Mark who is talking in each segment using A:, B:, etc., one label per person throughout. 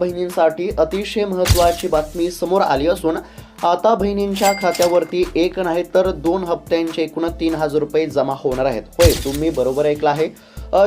A: बहिणींसाठी अतिशय महत्त्वाची बातमी समोर आली असून आता बहिणींच्या खात्यावरती एक नाही तर 2 हप्त्यांचे एकूण 3,000 रुपये जमा होणार आहेत. होय, तुम्ही बरोबर ऐकलं आहे.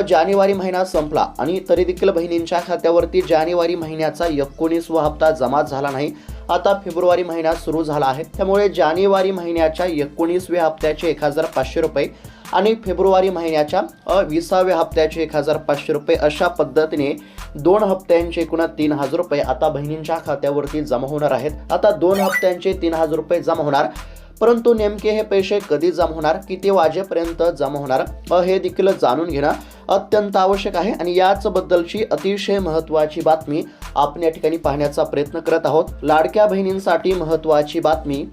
A: जानेवारी महिना संपला आणि तरी देखील बहिणींच्या खात्यावरती जानेवारी महिन्याचा 19वा हप्ता जमा झाला नाही. आता फेब्रुवारी महिना सुरू झाला आहे, त्यामुळे जानेवारी महिन्याच्या 19व्या हप्त्याचे 1,500 रुपये आणि फेब्रुवारी महिन्याच्या 20व्या हप्त्याचे 1,500 रुपये अशा पद्धतीने 2 हप्त्यांचे एकूण 3,000 रुपये आता बहिणींच्या खात्यावरती जमा होणार आहेत. आता 2 हप्त्यांचे 3,000 रुपये जमा होणार, परंतु नेमके हे पैसे कधी जमा होणार, किती वाजेपर्यंत जमा होणार हे देखील जाणून घेणं अत्यंत आवश्यक आहे. आणि याच बद्दलची अतिशय महत्त्वाची बातमी आपण या ठिकाणी पाहण्याचा प्रयत्न करत आहोत. लाडक्या बहिणींसाठी महत्त्वाची बातमी.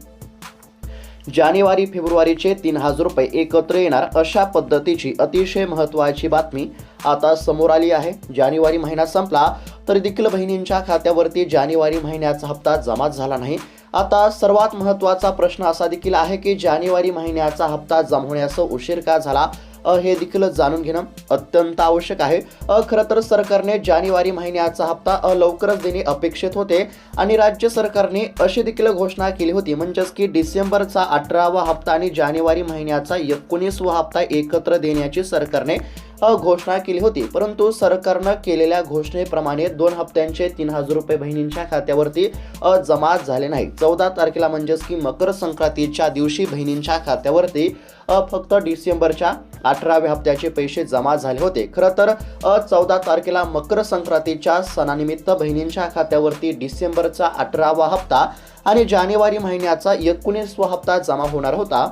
A: जानेवारी फेब्रुवारीचे 3,000 रुपये एकत्र येणार अशा पद्धतीची अतिशय महत्त्वाची बातमी आता समोर आली आहे. जानेवारी महिना संपला तरी देखील बहिणींच्या खात्यावरती जानेवारी महिन्याचा हप्ता जमा झाला नाही. आता सर्वात महत्त्वाचा प्रश्न असा देखील आहे की जानेवारी महिन्याचा हप्ता जमा होण्यास उशीर का झाला हे देखील जाणून घेणं अत्यंत आवश्यक आहे. खरं तर सरकारने जानेवारी महिन्याचा हप्ता लवकरच देणे अपेक्षित होते आणि राज्य सरकारने अशी देखील घोषणा केली होती, म्हणजेच की डिसेंबरचा 18वा हप्ता आणि जानेवारी महिन्याचा 19वा हप्ता एकत्र देण्याची सरकारने घोषणा केली होती. परंतु सरकारनं केलेल्या घोषणेप्रमाणे 2 हप्त्यांचे 3,000 रुपये बहिणींच्या खात्यावरती जमा झाले नाही. 14 तारखेला म्हणजेच की मकर संक्रांतीच्या दिवशी बहिणींच्या खात्यावरती फक्त डिसेंबरच्या 18व्या हप्त्याचे पैसे जमा झाले होते. खरं तर 14 तारखेला मकर संक्रांतीच्या सणानिमित्त बहिणींच्या खात्यावरती डिसेंबरचा 18वा हप्ता आणि जानेवारी महिन्याचा 19वा हप्ता जमा होणार होता.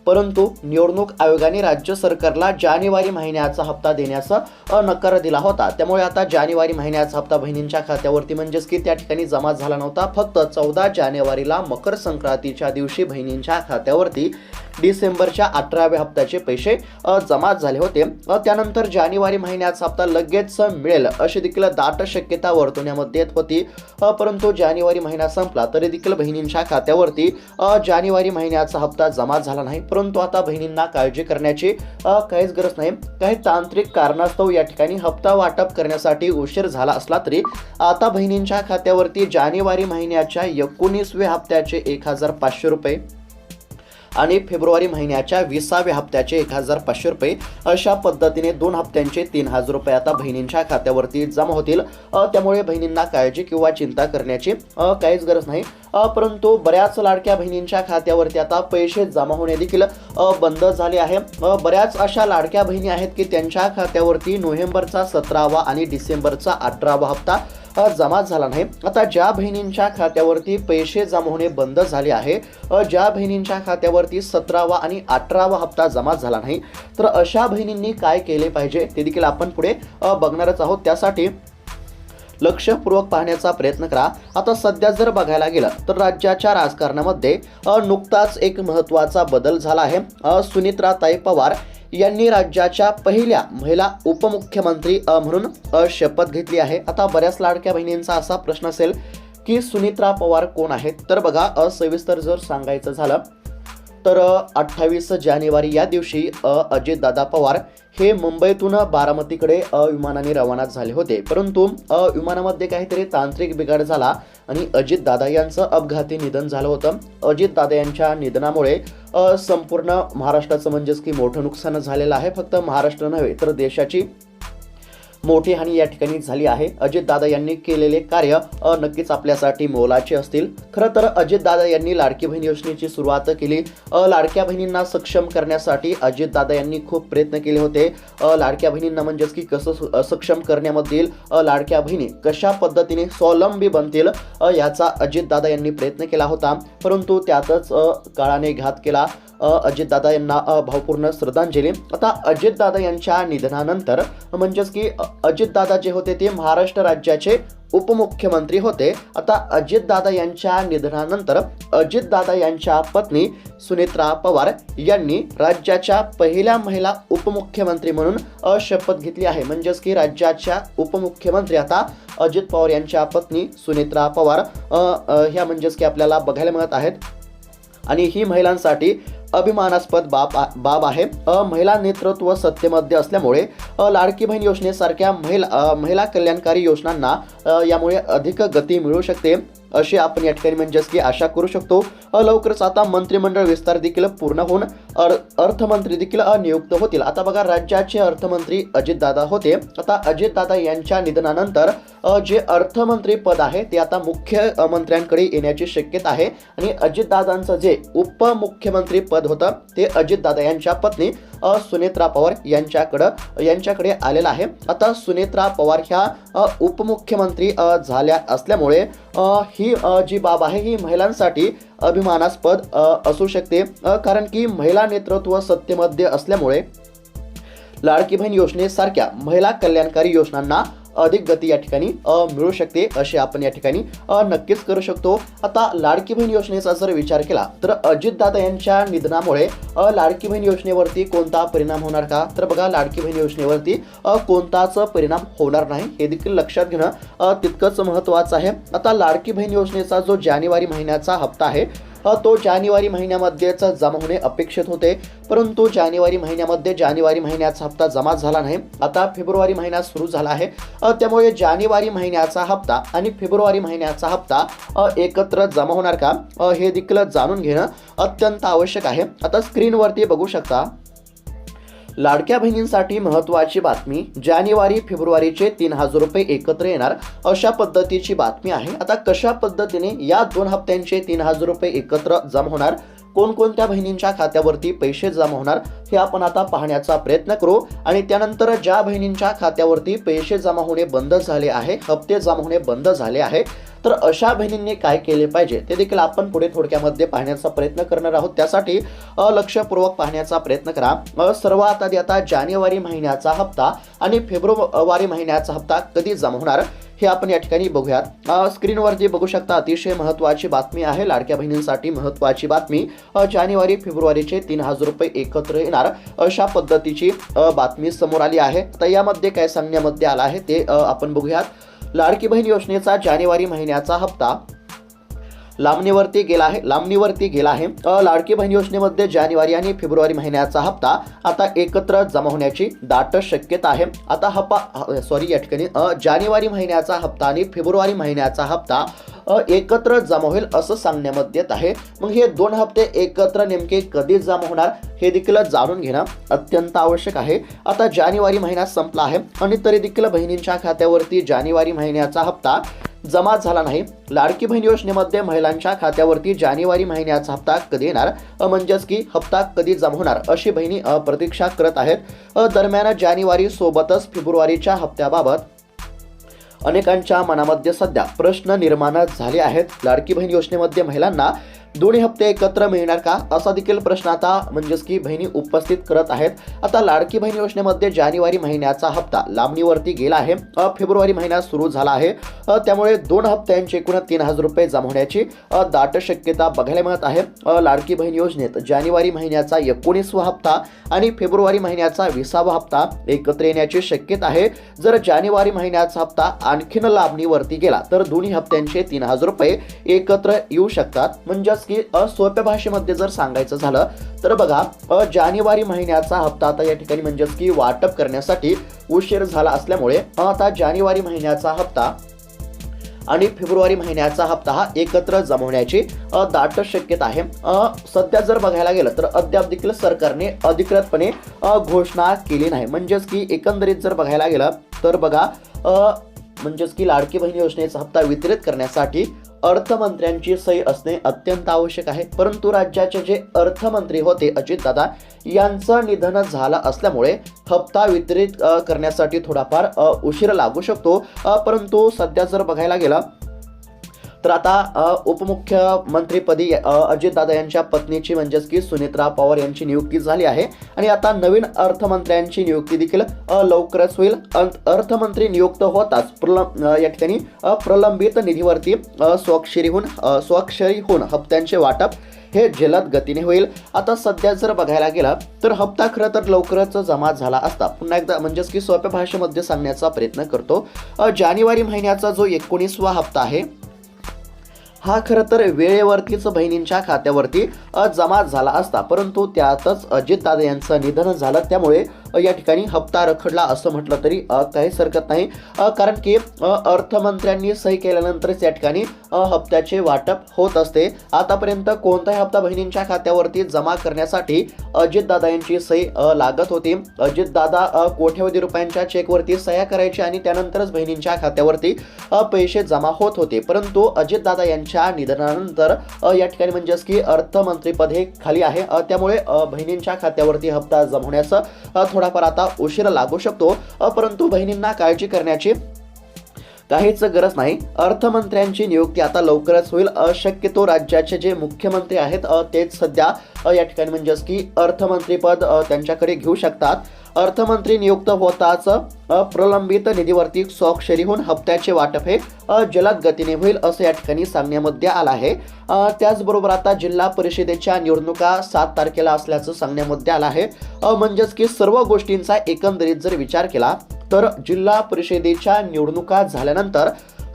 A: परंतु निवडणूक आयोगाने राज्य सरकारला जानेवारी महिन्याचा हप्ता देण्याचा नकार दिला होता. त्यामुळे आता जानेवारी महिन्याचा हप्ता बहिणींच्या खात्यावरती म्हणजेच की त्या ठिकाणी जमा झाला नव्हता. फक्त 14 जानेवारीला मकर संक्रांतीच्या दिवशी बहिणींच्या खात्यावरती डिसेंबरच्या 18व्या हप्त्याचे पैसे जमा झाले होते. त्यानंतर जानेवारी महिन्याचा हप्ता लगेच मिळेल अशी देखील दाट शक्यता वर्तवण्यामध्ये येत होती. परंतु जानेवारी महिना संपला तरी देखील बहिणींच्या खात्यावरती जानेवारी महिन्याचा हप्ता जमा झाला नाही. परंतु आता बहिणींना काळजी करण्याची काहीच गरज नाही. काही तांत्रिक कारणास्तव या ठिकाणी हप्ता वाटप करण्यासाठी उशीर झाला असला तरी आता बहिणींच्या खात्यावरती जानेवारी महिन्याच्या 19व्या हप्त्याचे 1,500 रुपये आणि फेब्रुवारी महिन्याच्या 20व्या हप्त्याचे 1,500 रुपये अशा पद्धतीने 2 हप्त्यांचे 3,000 रुपये आता बहिणींच्या खात्यावरती जमा होतील. त्यामुळे बहिणींना काळजी किंवा चिंता करण्याची काहीच गरज नाही. परंतु बऱ्याच लाडक्या बहिणींच्या खात्यावरती आता पैसे जमा होणे देखील बंद झाले आहे. बऱ्याच अशा लाडक्या बहिणी आहेत की त्यांच्या खात्यावरती नोव्हेंबरचा 17वा आणि डिसेंबरचा 18वा हप्ता जमा झाला नाही. आता ज्या बहिणींच्या खात्यावरती पैसे जमा होणे बंद झाले आहे, ज्या बहिणींच्या खात्यावरती 17वा आणि 18वा हप्ता जमा झाला नाही, तर अशा बहिणींनी काय केले पाहिजे ते देखील आपण पुढे बघणारच आहोत. त्यासाठी लक्षपूर्वक पाहण्याचा प्रयत्न करा. आता सध्या जर बघायला गेलं तर राज्याच्या राजकारणामध्ये नुकताच एक महत्त्वाचा बदल झाला आहे. सुनित्राताई पवार यांनी राज्याच्या पहिल्या महिला उपमुख्यमंत्री म्हणून शपथ घेतली आहे. आता बऱ्याच लाडक्या बहिणींचा असा प्रश्न असेल की सुनित्रा पवार कोण आहेत, तर बघा सविस्तर जर सांगायचं झालं तर 28 जानेवारी या दिवशी अजितदादा पवार हे मुंबईतून बारामतीकडे विमानाने रवाना झाले होते. परंतु विमानामध्ये काहीतरी तांत्रिक बिघाड झाला आणि अजितदादा यांचं अपघाती निधन झालं होतं. अजितदादा यांच्या निधनामुळे संपूर्ण महाराष्ट्राचं म्हणजेच की मोठं नुकसान झालेलं आहे. फक्त महाराष्ट्र नव्हे तर देशाची मोठी हानी या ठिकाणी झाली आहे. अजितदादा यांनी केलेले कार्य नक्कीच आपल्यासाठी मोलाचे असतील. खरं तर अजितदादा यांनी लाडकी बहीण योजनेची सुरुवात केली. लाडक्या बहिणींना सक्षम करण्यासाठी अजितदादा यांनी खूप प्रयत्न केले होते. लाडक्या बहिणींना म्हणजेच की कसं सक्षम करण्यामध्ये लाडक्या बहिणी कशा पद्धतीने स्वावलंबी बनतील याचा अजितदादा यांनी प्रयत्न केला होता. परंतु त्यातच काळाने घात केला. अजितदादा यांना भावपूर्ण श्रद्धांजली. आता अजितदादा यांच्या निधनानंतर म्हणजेच की अजितदादा जे होते ते महाराष्ट्र राज्याचे उपमुख्यमंत्री होते. आता अजितदादा यांच्या निधनानंतर अजितदादा यांच्या पत्नी सुनित्रा पवार यांनी राज्याच्या पहिल्या महिला उपमुख्यमंत्री म्हणून शपथ घेतली आहे. म्हणजेच की राज्याच्या उपमुख्यमंत्री आता अजित पवार यांच्या पत्नी सुनित्रा पवार ह्या म्हणजेच की आपल्याला बघायला मिळत आहेत. आणि ही महिलांसाठी अभिमानास्पद बाब आहे. महिला नेतृत्व सत्तेमध्ये असल्यामुळे लाडकी बहीण योजनेसारख्या महिला कल्याणकारी योजनांना यामुळे अधिक गती मिळू शकते अशी आपण या ठिकाणी म्हणजेच की आशा करू शकतो. लवकरच आता मंत्रिमंडळ विस्तार देखील पूर्ण होऊन अर्थमंत्री देखील नियुक्त होतील. आता बघा, राज्याचे अर्थमंत्री अजितदादा होते. आता अजितदादा यांच्या निधनानंतर जे अर्थमंत्री पद आहे ते आता मुख्यमंत्र्यांकडे येण्याची शक्यता आहे आणि अजितदादांचं जे उपमुख्यमंत्री पद होतं ते अजितदादा यांच्या पत्नी सुनेत्रा पवार यांच्याकडे आलेलं आहे. आता सुनेत्रा पवार ह्या उपमुख्यमंत्री झाल्या असल्यामुळे ही जी बाब आहे ही महिलांसाठी अभिमानास्पद असू शकते, कारण की महिला नेतृत्व सत्तेमध्ये असल्यामुळे लाडकी बहीण योजनेसारख्या महिला कल्याणकारी योजनांना अधिक गती या ठिकाणी मिळू शकते असे आपण या ठिकाणी नक्कीच करू शकतो. आता लाडकी बहीण योजनेचा जर विचार केला तर अजितदादा यांच्या निधनामुळे लाडकी बहीण योजनेवरती कोणता परिणाम होणार का? तर बघा, लाडकी बहीण योजनेवरती कोणताच परिणाम होणार नाही हे देखील लक्षात घेणं तितकंच महत्त्वाचं आहे. आता लाडकी बहीण योजनेचा जो जानेवारी महिन्याचा हप्ता आहे तो जानेवारी महिन्यामध्येच जमा होणे अपेक्षित होते, परंतु जानेवारी महिन्याचा हप्ता जमा झाला नाही. आता फेब्रुवारी महिना सुरू झाला आहे, त्यामुळे जानेवारी महिन्याचा हप्ता आणि फेब्रुवारी महिन्याचा हप्ता एकत्र जमा होणार का हे देखील जाणून घेणं अत्यंत आवश्यक आहे. आता स्क्रीनवरती बघू शकता, लाडक्या बहिणींसाठी महत्त्वाची बातमी, जानेवारी फेब्रुवारीचे 3,000 रुपये एकत्र येणार अशा पद्धतीची बातमी आहे. आता कशा पद्धतीने या 2 हप्त्यांचे 3,000 रुपये एकत्र जमा होणार, कोणकोणत्या बहिणींच्या खात्यावरती पैसे जमा होणार हे आपण आता पाहण्याचा प्रयत्न करू. आणि त्यानंतर ज्या बहिणींच्या खात्यावरती पैसे जमा होणे बंद झाले आहे, हप्ते जमा होणे बंद झाले आहे, तर अशा बहिणींनी काय केले पाहिजे ते देखील आपण पुढे थोडक्यामध्ये पाहण्याचा प्रयत्न करणार आहोत. त्यासाठी लक्षपूर्वक पाहण्याचा प्रयत्न करा. सर्वात आधी आता जानेवारी महिन्याचा हप्ता आणि फेब्रुवारी महिन्याचा हप्ता कधी जमा होणार हे आपण या ठिकाणी बघूयात. स्क्रीनवरती बघू शकता, अतिशय महत्त्वाची बातमी आहे, लाडक्या बहिणींसाठी महत्त्वाची बातमी. जानेवारी फेब्रुवारीचे 3,000 रुपये एकत्र येणार अशा पद्धतीची बातमी समोर आली आहे. तर यामध्ये काय सांगण्यामध्ये आलं आहे ते आपण बघूयात. लाडकी बहीण योजनेचा जानेवारी महिन्याचा हप्ता लांबणीवरती गेला आहे. लाडकी बहीण योजनेमध्ये जानेवारी आणि फेब्रुवारी महिन्याचा हप्ता आता एकत्र जमा होण्याची दाट शक्यता आहे. आता या ठिकाणी जानेवारी महिन्याचा हप्ता आणि फेब्रुवारी महिन्याचा हप्ता एकत्र जमा होईल असं सांगण्यामध्ये येत आहे. मग हे 2 हप्ते एकत्र नेमके कधी जमा होणार हे देखील जाणून घेणं अत्यंत आवश्यक आहे. आता जानेवारी महिना संपला आहे आणि तरी देखील बहिणींच्या खात्यावरती जानेवारी महिन्याचा हप्ता जमा झाला नाही. लाडकी बहीण योजनेमध्ये महिलांच्या खात्यावरती जानेवारी महिन्याचा हप्ता कधी येणार, म्हणजेच की हप्ता कधी जमा होणार अशी बहिणी प्रतीक्षा करत आहेत. दरम्यान जानेवारी सोबतच फेब्रुवारीच्या हप्त्याबाबत अनेकांच्या मनामध्ये सध्या प्रश्न निर्माण झाले आहेत. लाडकी बहीण योजनेमध्ये महिलांना दोन्ही हप्ते एकत्र मिळणार का असा देखील प्रश्न आता म्हणजेच की बहिणी उपस्थित करत आहेत. आता लाडकी बहीण योजनेमध्ये जानेवारी महिन्याचा हप्ता लांबणीवरती गेला आहे, फेब्रुवारी महिना सुरू झाला आहे, त्यामुळे 2 हप्त्यांचे एकूण 3,000 रुपये जमा होण्याची दाट शक्यता बघायला मिळत आहे. लाडकी बहीण योजनेत जानेवारी महिन्याचा 19वा हप्ता आणि फेब्रुवारी महिन्याचा 20वा हप्ता एकत्र येण्याची शक्यता आहे. जर जानेवारी महिन्याचा हप्ता आणखीन लांबणीवरती गेला तर दोन्ही हप्त्यांचे 3,000 रुपये एकत्र येऊ शकतात. म्हणजेच की सोप्या भाषेमध्ये जर सांगायचं झालं तर बघा, जानेवारी महिन्याचा हप्ता आता या ठिकाणी म्हणजेच की वाटप करण्यासाठी उशीर झाला असल्यामुळे आता जानेवारी महिन्याचा हप्ता आणि फेब्रुवारी महिन्याचा हप्ता हा एकत्र जमवण्याची दाट शक्यता आहे. सध्या जर बघायला गेलं तर अद्याप देखील सरकारने अधिकृतपणे घोषणा केली नाही. म्हणजेच की एकंदरीत जर बघायला गेलं तर बघा, म्हणजेच की लाडकी बहीण योजनेचा हप्ता वितरित करण्यासाठी अर्थमंत्र्यांची सही असणे अत्यंत आवश्यक आहे. परंतु राज्याचे जे अर्थमंत्री होते अजितदादा यांचं निधन झालं असल्यामुळे हप्ता वितरित करण्यासाठी थोडाफार उशीर लागू शकतो. परंतु सध्या जर बघायला गेलं तर आता उपमुख्यमंत्रीपदी अजितदादा यांच्या पत्नीची म्हणजेच की सुनेत्रा पवार यांची नियुक्ती झाली आहे आणि आता नवीन अर्थमंत्र्यांची नियुक्ती देखील लवकरच होईल. अर्थमंत्री नियुक्त होताच या ठिकाणी प्रलंबित निधीवरती स्वाक्षरी होऊन हप्त्यांचे वाटप हे जलद गतीने होईल. आता सध्या जर बघायला गेला तर हप्ता खरं तर लवकरच जमा झाला असता. पुन्हा एकदा म्हणजेच की सोप्या भाषेमध्ये सांगण्याचा प्रयत्न करतो. जानेवारी महिन्याचा जो 19वा हप्ता आहे हा खरं तर वेळेवरतीच बहिणींच्या खात्यावरती जमा झाला असता, परंतु त्यातच अजितदादा यांचं निधन झालं, त्यामुळे या ठिकाणी हप्ता रखडला असं म्हटलं तरी काहीच हरकत नाही, कारण की अर्थमंत्र्यांनी सही केल्यानंतरच या ठिकाणी हप्त्याचे वाटप होत असते। आतापर्यंत कोणताही हप्ता बहिणींच्या खात्यावरती जमा करण्यासाठी अजितदादा यांची सही लागत होती। अजितदादा कोट्यवधी रुपयांच्या चेकवरती सह्या करायचे आणि त्यानंतरच बहिणींच्या खात्यावरती पैसे जमा होत होते, परंतु अजितदादा यांच्या निधनानंतर या ठिकाणी म्हणजेच की अर्थमंत्रीपद हे खाली आहे, त्यामुळे बहिणींच्या खात्यावरती हप्ता जमवण्याचं थोडाफार आता उशीर लागू शकतो, परंतु बहिणींना काळजी करण्याची काहीच गरज नाही। अर्थमंत्र्यांची नियुक्ती आता लवकरच होईल। शक्यतो राज्याचे जे मुख्यमंत्री आहेत तेच सध्या या ठिकाणी म्हणजेच की अर्थमंत्रीपद त्यांच्याकडे घेऊ शकतात। अर्थमंत्री नियुक्त होताच प्रलंबित निधीवरती स्वाक्षरी होऊन हप्त्याचे वाटप हे जलद गतीने होईल असं या ठिकाणी सांगण्यामध्ये आलं आहे। त्याचबरोबर आता जिल्हा परिषदेच्या निवडणुका 7 तारखेला असल्याचं सांगण्यामध्ये आलं आहे। म्हणजेच की सर्व गोष्टींचा एकंदरीत जर विचार केला तर जिल्हा परिषदेच्या निवडणुका झाल्यानंतर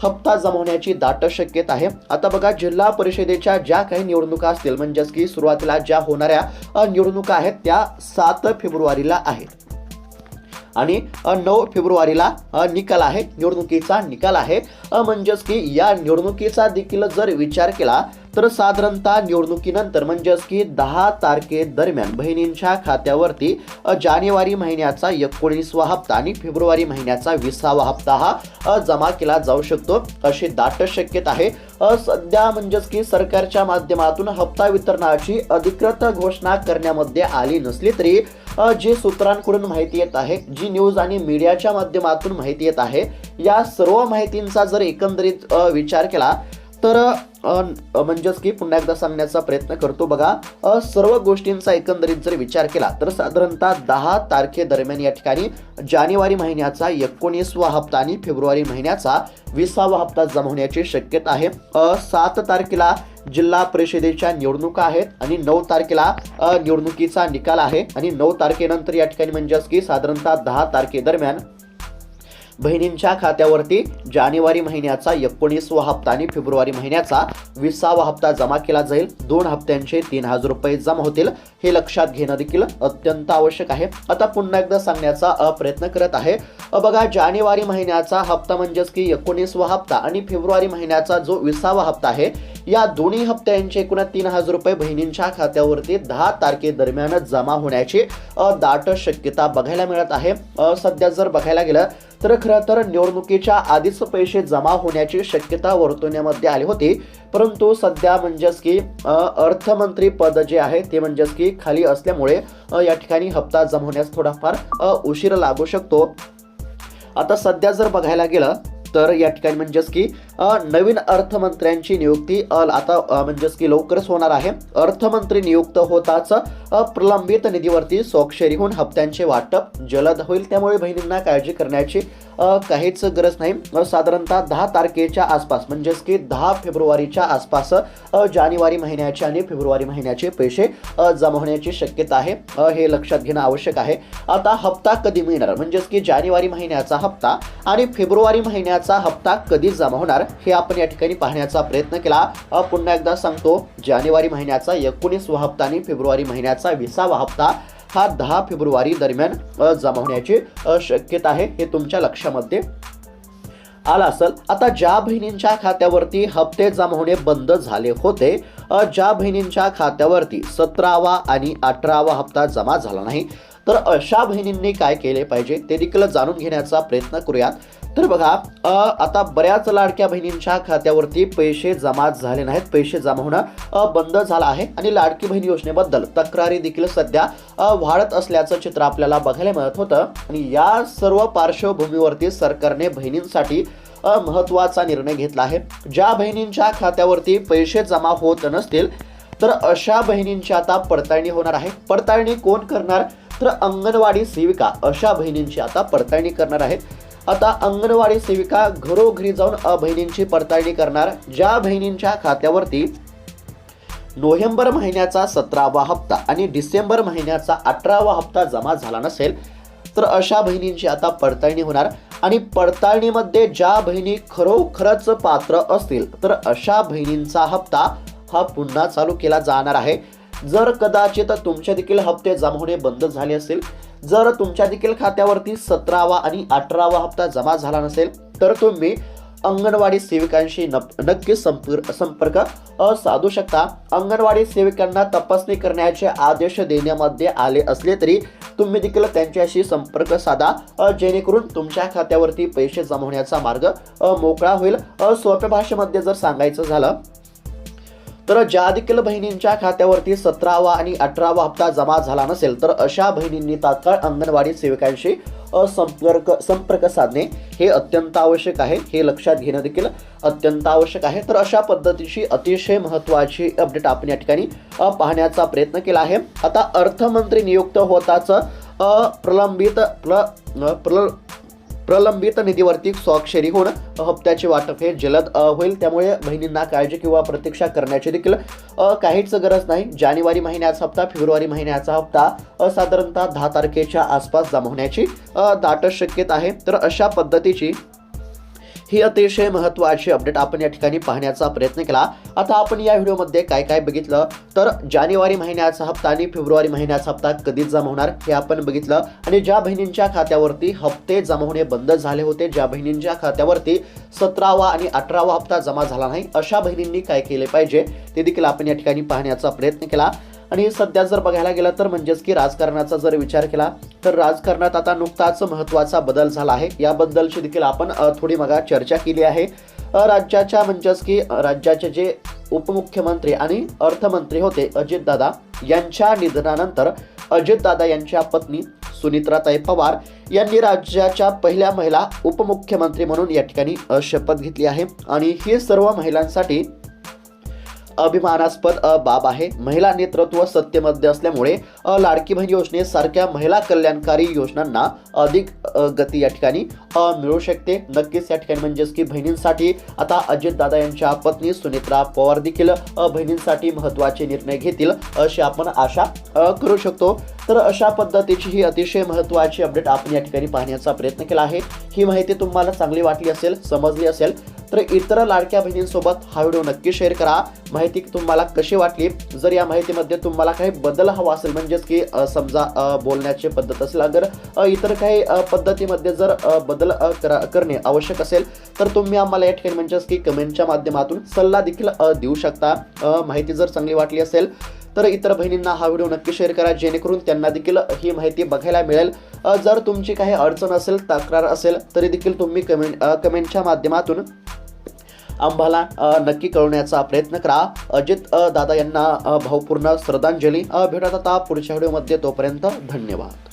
A: हप्ता जमवण्याची दाट शक्यता आहे। आता बघा, जिल्हा परिषदेच्या ज्या काही निवडणुका असतील म्हणजेच की सुरुवातीला ज्या होणाऱ्या निवडणुका आहेत त्या 7 फेब्रुवारीला आहेत आणि 9 फेब्रुवारीला निकाल आहे, निवडणुकीचा निकाल आहे। म्हणजेच की या निवडणुकीचा देखील जर विचार केला तर साधारणतः निवडणुकीनंतर म्हणजेच की 10 तारखेदरम्यान बहिणींच्या खात्यावरती जानेवारी महिन्याचा 19वा हप्ता आणि फेब्रुवारी महिन्याचा 20वा हप्ता हा जमा केला जाऊ शकतो अशी दाट शक्यता आहे। सध्या म्हणजेच की सरकारच्या माध्यमातून हप्ता वितरणाची अधिकृत घोषणा करण्यामध्ये आली नसली तरी जी सूत्रांकडून माहिती येत आहे, जी न्यूज आणि मीडियाच्या माध्यमातून माहिती येत आहे, या सर्व माहितींचा जर एकंदरीत विचार केला तर म्हणजेच की पुन्हा एकदा सांगण्याचा प्रयत्न करतो बघा, सर्व गोष्टींचा एकंदरीत जर विचार केला तर साधारणतः 10 तारखेदरम्यान या ठिकाणी जानेवारी महिन्याचा 19वा हप्ता आणि फेब्रुवारी महिन्याचा 20वा हप्ता जमवण्याची शक्यता आहे। 7 तारखेला जिल्हा परिषदेच्या निवडणुका आहेत आणि 9 तारखेला निवडणुकीचा निकाल आहे आणि 9 तारखेनंतर या ठिकाणी म्हणजेच की साधारणतः 10 तारखेदरम्यान बहिणींच्या खात्यावरती जानेवारी महिन्याचा 19वा हप्ता आणि फेब्रुवारी महिन्याचा 20वा हप्ता जमा केला जाईल। 2 हप्त्यांचे 3000 रुपये जमा होतील, हे लक्षात घेणं देखील अत्यंत आवश्यक आहे। आता पुन्हा एकदा सांगण्याचा प्रयत्न करत आहे, बघा, जानेवारी महिन्याचा हप्ता म्हणजेच की 19वा हप्ता आणि फेब्रुवारी महिन्याचा जो 20वा हप्ता आहे, या दोन्ही हप्त्यांचे एकूण 3000 रुपये बहिणींच्या खात्यावरती 10 तारखेदरम्यान जमा होण्याची दाट शक्यता बघायला मिळत आहे। सध्या जर बघायला गेलं तर खरं तर निवडणुकीच्या आधीच पैसे जमा होण्याची शक्यता वर्तवण्यामध्ये आली होती, परंतु सध्या म्हणजेच की अर्थमंत्री पद जे आहे ते म्हणजेच की खाली असल्यामुळे या ठिकाणी हप्ता जमवण्यास थोडाफार उशीर लागू शकतो। आता सध्या जर बघायला गेलं तर या ठिकाणी म्हणजेच की नवीन अर्थमंत्र्यांची नियुक्ती आता म्हणजेच की लवकरच होणार आहे। अर्थमंत्री नियुक्त होताच प्रलंबित निधीवरती स्वाक्षरी होऊन हप्त्यांचे वाटप जलद होईल, त्यामुळे बहिणींना काळजी करण्याची काहीच गरज नाही। साधारणतः 10 तारखेच्या आसपास म्हणजेच की 10 फेब्रुवारीच्या आसपास जानेवारी महिन्याचे आणि फेब्रुवारी महिन्याचे पैसे जमा होण्याची शक्यता आहे, हे लक्षात घेणं आवश्यक आहे। आता हप्ता कधी मिळणार म्हणजेच की जानेवारी महिन्याचा हप्ता आणि फेब्रुवारी महिन्याचा हप्ता कधी जमा होणार हे आपण या ठिकाणी पाहण्याचा प्रयत्न केला। पुन्हा एकदा सांगतो, जानेवारी महिन्याचा 19वा हप्ता आणि फेब्रुवारी महिन्याचा 20वा हप्ता हा 10 फेब्रुवारी दरम्यान जमा होण्याची शक्यता आहे, हे तुमच्या लक्षामध्ये आला असेल। आता ज्या बहिणींच्या खात्यावरती हप्ते जमा होणे बंद झाले होते, ज्या बहिणींच्या खात्यावरती 17वा आणि 18वा हप्ता जमा झाला नाही, तर अशा बहिणींनी काय केले पाहिजे ते देखील जाणून घेण्याचा प्रयत्न करूयात। तर बघा, आता बऱ्याच लाडक्या बहिणींच्या खात्यावरती पैसे जमा झाले नाहीत, पैसे जमा होणं बंद झालं आहे आणि लाडकी बहीण योजनेबद्दल तक्रारी देखील सध्या वाढत असल्याचं चित्र आपल्याला बघायला मिळत होतं आणि या सर्व पार्श्वभूमीवरती सरकारने बहिणींसाठी महत्त्वाचा निर्णय घेतला आहे। ज्या बहिणींच्या खात्यावरती पैसे जमा होत नसतील तर अशा बहिणींची आता पडताळणी होणार आहे। पडताळणी कोण करणार तर अंगणवाडी सेविका अशा बहिणींची आता पडताळणी करणार आहेत। आता अंगणवाडी सेविका घरोघरी जाऊन बहिणींची पडताळणी करणार। ज्या बहिणींच्या खात्यावरती नोव्हेंबर महिन्याचा 17वा हप्ता आणि डिसेंबर महिन्याचा 18वा हप्ता जमा झाला नसेल तर अशा बहिणींची आता पडताळणी होणार आणि पडताळणीमध्ये ज्या बहिणी खरोखरच पात्र असतील तर अशा बहिणींचा हप्ता हा पुन्हा चालू केला जाणार आहे। जर कदाचित तुमचे देखील हप्ते जमा होणे बंद झाले असेल, जर तुमच्या देखील खात्यावरती 17वा आणि 18वा हप्ता जमा झाला नसेल तर तुम्ही अंगणवाडी सेविकांशी नक्की संपर्क साधू शकता। अंगणवाडी सेविकांना तपासणी करण्याचे आदेश देण्यामध्ये आले असले तरी तुम्ही देखील त्यांच्याशी संपर्क साधा, जेणेकरून तुमच्या खात्यावरती पैसे जमा होण्याचा मार्ग मोकळा होईल। सोप्या भाषेमध्ये जर सांगायचं झालं तर ज्या देखील बहिणींच्या खात्यावरती 17वा आणि 18वा हप्ता जमा झाला नसेल तर अशा बहिणींनी तात्काळ अंगणवाडी सेविकांशी संपर्क साधणे हे अत्यंत आवश्यक आहे, हे लक्षात घेणं देखील अत्यंत आवश्यक आहे। तर अशा पद्धतीची अतिशय महत्त्वाची अपडेट आपण या ठिकाणी पाहण्याचा प्रयत्न केला आहे। आता अर्थमंत्री नियुक्त होताच प्रलंबित निधीवरती स्वाक्षरी होऊन हप्त्याचे वाटप हे जलद होईल, त्यामुळे बहिणींना काळजी किंवा प्रतीक्षा करण्याची देखील काहीच गरज नाही। जानेवारी महिन्याचा हप्ता, फेब्रुवारी महिन्याचा हप्ता साधारणतः 10 तारखेच्या आसपास जमा होण्याची दाट शक्यता आहे। तर अशा पद्धतीची ही अतिशय महत्त्वाची अपडेट आपण या ठिकाणी पाहण्याचा प्रयत्न केला। आता आपण या व्हिडिओमध्ये काय काय बघितलं तर जानेवारी महिन्याचा हप्ता आणि फेब्रुवारी महिन्याचा हप्ता कधी जमा होणार हे आपण बघितलं, आणि ज्या बहिणींच्या खात्यावरती हप्ते जमा होणे बंद झाले होते, ज्या बहिणींच्या खात्यावरती 17वा आणि 18वा हप्ता जमा झाला नाही, अशा बहिणींनी काय केले पाहिजे ते देखील आपण या ठिकाणी पाहण्याचा प्रयत्न केला। आणि सध्या जर बघायला गेलं तर म्हणजेच की राजकारणाचा जर विचार केला तर राजकारणात आता नुकताच महत्त्वाचा बदल झाला आहे, याबद्दलची देखील आपण थोडी मगा चर्चा केली आहे। राज्याच्या म्हणजेच की राज्याचे जे उपमुख्यमंत्री आणि अर्थमंत्री होते अजितदादा यांच्या निधनानंतर अजितदादा यांच्या पत्नी सुनित्राताई पवार यांनी राज्याच्या पहिल्या महिला उपमुख्यमंत्री म्हणून या ठिकाणी शपथ घेतली आहे, आणि हे सर्व महिलांसाठी अभिमानास्पद बाब आहे। महिला नेतृत्व सत्तेमध्ये असल्यामुळे लाडकी बहीण योजनेसारख्या महिला कल्याणकारी योजनांना अधिक गती या ठिकाणी मिळू शकते। नक्कीच या ठिकाणी म्हणजेच की बहिणींसाठी आता अजितदादा यांच्या पत्नी सुनित्रा पवार देखील बहिणींसाठी महत्त्वाचे निर्णय घेतील अशी आपण आशा करू शकतो। तर अशा पद्धतीची ही अतिशय महत्त्वाची अपडेट आपण या ठिकाणी पाहण्याचा प्रयत्न केला आहे। ही माहिती तुम्हाला चांगली वाटली असेल, समजली असेल तर इतर लाडक्या बहिणींसोबत हा व्हिडिओ नक्की शेअर करा। माहिती तुम्हाला कशी वाटली, जर या माहितीमध्ये तुम्हाला काही बदल हवा असेल म्हणजेच की समजा बोलण्याची पद्धत असेल, अगर इतर काही पद्धतीमध्ये जर बदल करणे आवश्यक असेल तर तुम्ही आम्हाला या ठिकाणी म्हणजेच की कमेंटच्या माध्यमातून सल्ला देखील देऊ शकता। माहिती जर चांगली वाटली असेल तर इतर बहिणींना हा व्हिडिओ नक्की शेअर करा, जेणेकरून त्यांना देखील ही माहिती बघायला मिळेल। जर तुमची काही अडचण असेल, तक्रार असेल तरी देखील तुम्ही कमेंटच्या माध्यमातून आम्हाला नक्की कळवण्याचा प्रयत्न करा। अजित दादा यांना भावपूर्ण श्रद्धांजली। भेटत आता पुढच्या व्हिडिओमध्ये, तोपर्यंत धन्यवाद।